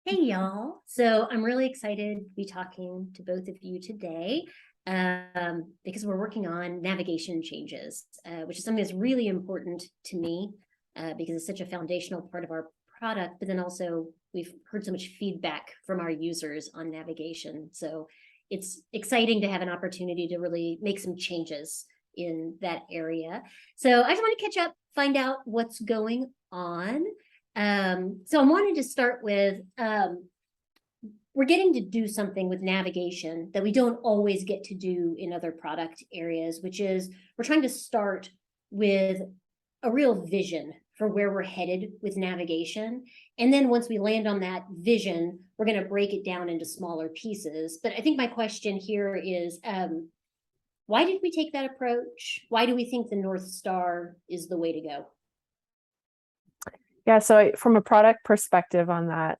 Hey y'all. So I'm really excited to be talking to both of you today because we're working on navigation changes, which is something that's really important to me because it's such a foundational part of our product. But then also we've heard so much feedback from our users on navigation. So it's exciting to have an opportunity to really make some changes in that area. So I just want to catch up, find out what's going on. So I wanted to start with we're getting to do something with navigation that we don't always get to do in other product areas, which is we're trying to start with a real vision for where we're headed with navigation. And then once we land on that vision, we're going to break it down into smaller pieces. But I think my question here is, why did we take that approach? Why do we think the North Star is the way to go? Yeah, so from a product perspective on that,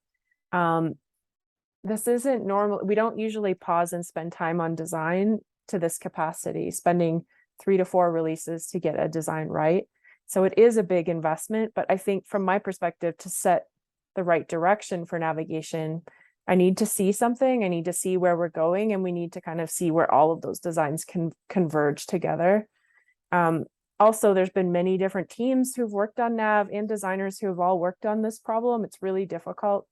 this isn't normal. We don't usually pause and spend time on design to this capacity, spending 3 to 4 releases to get a design right. So it is a big investment, but I think from my perspective, to set the right direction for navigation, I need to see something, I need to see where we're going, and we need to kind of see where all of those designs can converge together. Also, there's been many different teams who've worked on nav and designers who have all worked on this problem. It's really difficult.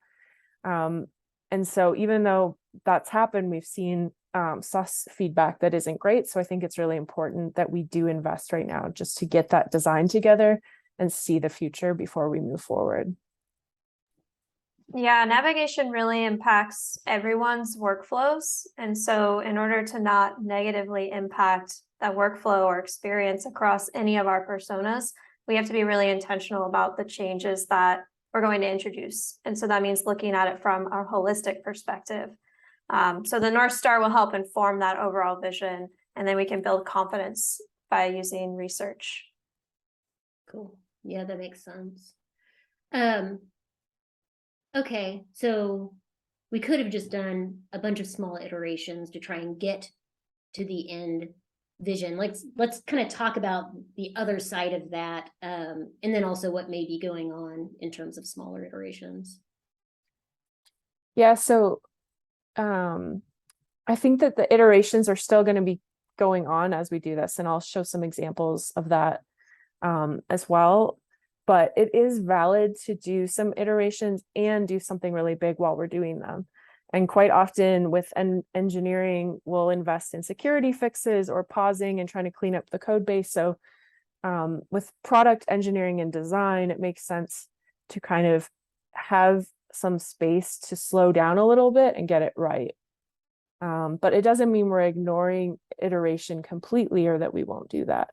And so even though that's happened, we've seen sus feedback that isn't great. So I think it's really important that we do invest right now just to get that design together and see the future before we move forward. Yeah, navigation really impacts everyone's workflows. And so in order to not negatively impact that workflow or experience across any of our personas, we have to be really intentional about the changes that we're going to introduce. And so that means looking at it from a holistic perspective. So the North Star will help inform that overall vision, and then we can build confidence by using research. Cool. Yeah, that makes sense. Okay, so we could have just done a bunch of small iterations to try and get to the end vision. Let's kind of talk about the other side of that, and then also what may be going on in terms of smaller iterations. Yeah, so I think that the iterations are still going to be going on as we do this, and I'll show some examples of that as well. But it is valid to do some iterations and do something really big while we're doing them. And quite often with engineering, we'll invest in security fixes or pausing and trying to clean up the code base. So with product engineering and design, it makes sense to kind of have some space to slow down a little bit and get it right. But it doesn't mean we're ignoring iteration completely or that we won't do that.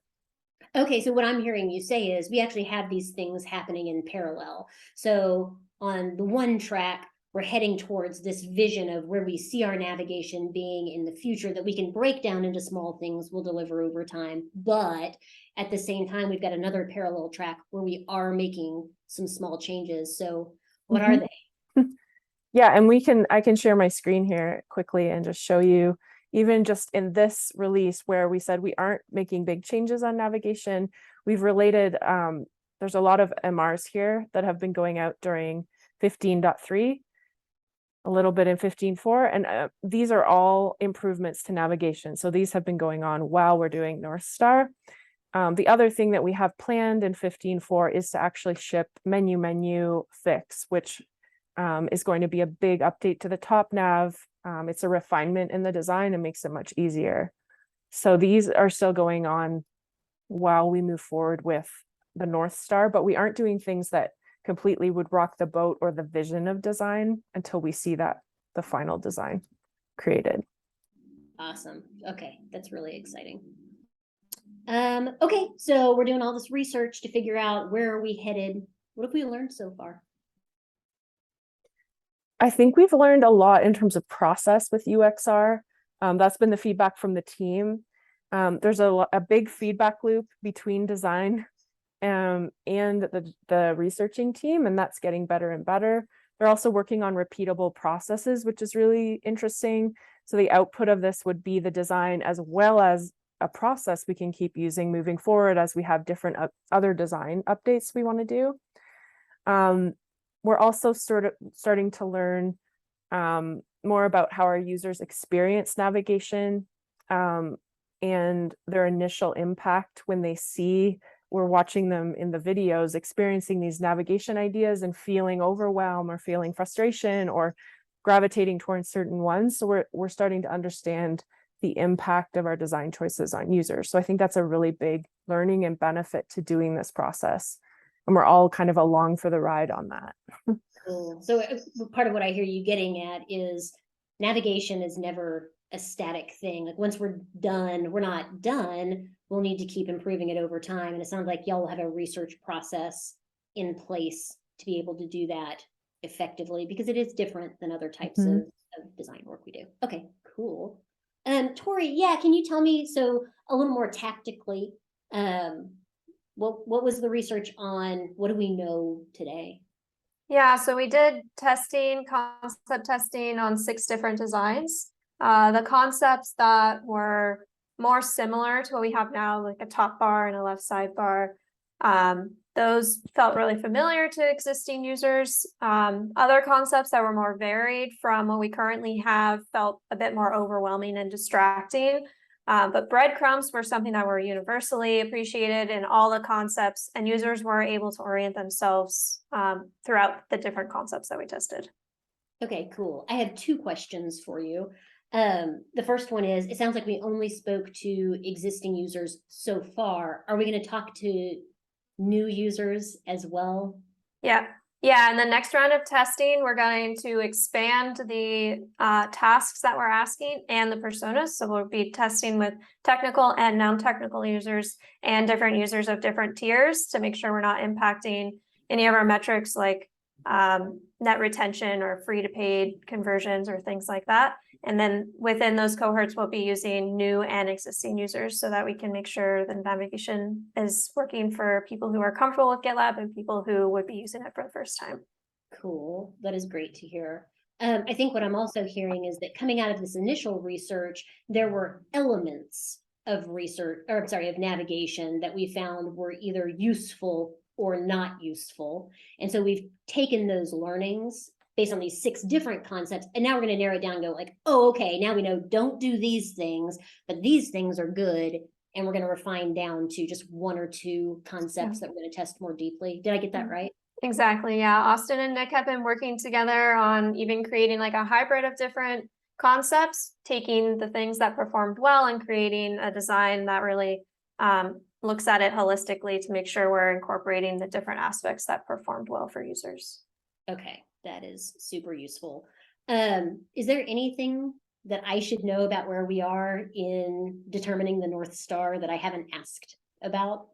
Okay, so what I'm hearing you say is we actually have these things happening in parallel. So on the one track, we're heading towards this vision of where we see our navigation being in the future that we can break down into small things we'll deliver over time. But at the same time, we've got another parallel track where we are making some small changes. So what are they? Yeah, and I can share my screen here quickly and just show you, even just in this release where we said we aren't making big changes on navigation, we've related, there's a lot of MRs here that have been going out during 15.3, a little bit in 15.4, and these are all improvements to navigation. So these have been going on while we're doing North Star. The other thing that we have planned in 15.4 is to actually ship menu fix, which is going to be a big update to the top nav. It's a refinement in the design and makes it much easier. So these are still going on while we move forward with the North Star, but we aren't doing things that completely would rock the boat or the vision of design until we see that the final design created. Awesome. Okay, that's really exciting. Okay, so we're doing all this research to figure out where are we headed. What have we learned so far? I think we've learned a lot in terms of process with UXR. That's been the feedback from the team. There's a big feedback loop between design and the researching team, and that's getting better and better. They're also working on repeatable processes, which is really interesting. So the output of this would be the design as well as a process we can keep using moving forward as we have different other design updates we want to do. we're also sort of starting to learn more about how our users experience navigation and their initial impact when they see we're watching them in the videos experiencing these navigation ideas and feeling overwhelmed or feeling frustration or gravitating towards certain ones. So we're starting to understand the impact of our design choices on users. So I think that's a really big learning and benefit to doing this process. And we're all kind of along for the ride on that. Cool. So part of what I hear you getting at is navigation is never a static thing. Like once we're done, we're not done. We'll need to keep improving it over time. And it sounds like y'all will have a research process in place to be able to do that effectively, because it is different than other types of design work we do. Okay, cool. Taurie, yeah, can you tell me, so a little more tactically, what was the research on? What do we know today? Yeah, so we did concept testing on 6 different designs. The concepts that were more similar to what we have now, like a top bar and a left sidebar, those felt really familiar to existing users. Other concepts that were more varied from what we currently have felt a bit more overwhelming and distracting. But breadcrumbs were something that were universally appreciated in all the concepts, and users were able to orient themselves throughout the different concepts that we tested. Okay, cool. I have 2 questions for you. The first one is, it sounds like we only spoke to existing users so far. Are we going to talk to new users as well? Yeah, in the next round of testing, we're going to expand the tasks that we're asking and the personas. So we'll be testing with technical and non-technical users and different users of different tiers to make sure we're not impacting any of our metrics like net retention or free to paid conversions or things like that. And then within those cohorts, we'll be using new and existing users so that we can make sure the navigation is working for people who are comfortable with GitLab and people who would be using it for the first time. Cool. That is great to hear. I think what I'm also hearing is that coming out of this initial research, there were elements of research, or I'm sorry, of navigation that we found were either useful or not useful. And so we've taken those learnings based on these 6 different concepts, and now we're going to narrow it down and go like, oh, okay, now we know don't do these things, but these things are good, and we're going to refine down to just 1 or 2 concepts that we're going to test more deeply. Did I get that right? Exactly, yeah. Austin and Nick have been working together on even creating like a hybrid of different concepts, taking the things that performed well and creating a design that really looks at it holistically to make sure we're incorporating the different aspects that performed well for users. Okay, that is super useful. Is there anything that I should know about where we are in determining the North Star that I haven't asked about?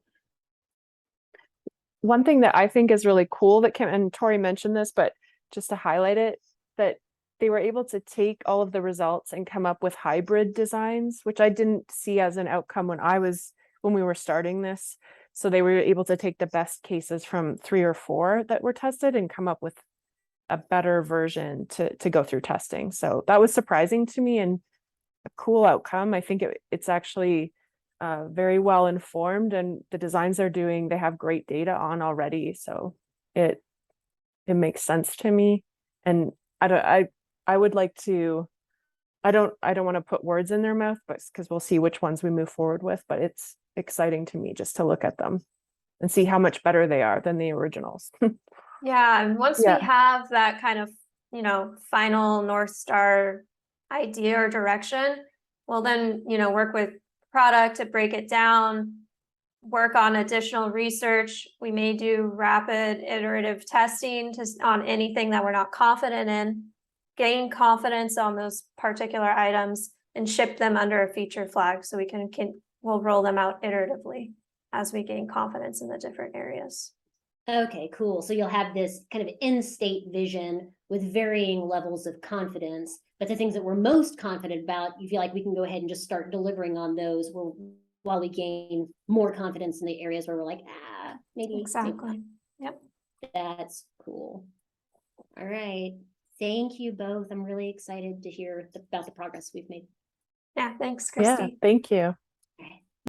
One thing that I think is really cool that came, and Taurie mentioned this, but just to highlight it, that they were able to take all of the results and come up with hybrid designs, which I didn't see as an outcome when we were starting this. So they were able to take the best cases from 3 or 4 that were tested and come up with a better version to go through testing. So that was surprising to me and a cool outcome. I think it's actually very well informed, and the designs they're doing, they have great data on already. So it makes sense to me. And I would like to, I don't want to put words in their mouth, but because we'll see which ones we move forward with, but it's exciting to me just to look at them and see how much better they are than the originals. Yeah, and once we have that kind of, final North Star idea or direction, we'll then, work with product to break it down, work on additional research. We may do rapid iterative testing on anything that we're not confident in, gain confidence on those particular items, and ship them under a feature flag so we'll roll them out iteratively as we gain confidence in the different areas. Okay, cool. So you'll have this kind of end state vision with varying levels of confidence, but the things that we're most confident about, you feel like we can go ahead and just start delivering on those while we gain more confidence in the areas where we're like, maybe. Exactly. Yep. That's cool. All right. Thank you both. I'm really excited to hear about the progress we've made. Yeah, thanks, Christie. Yeah, thank you.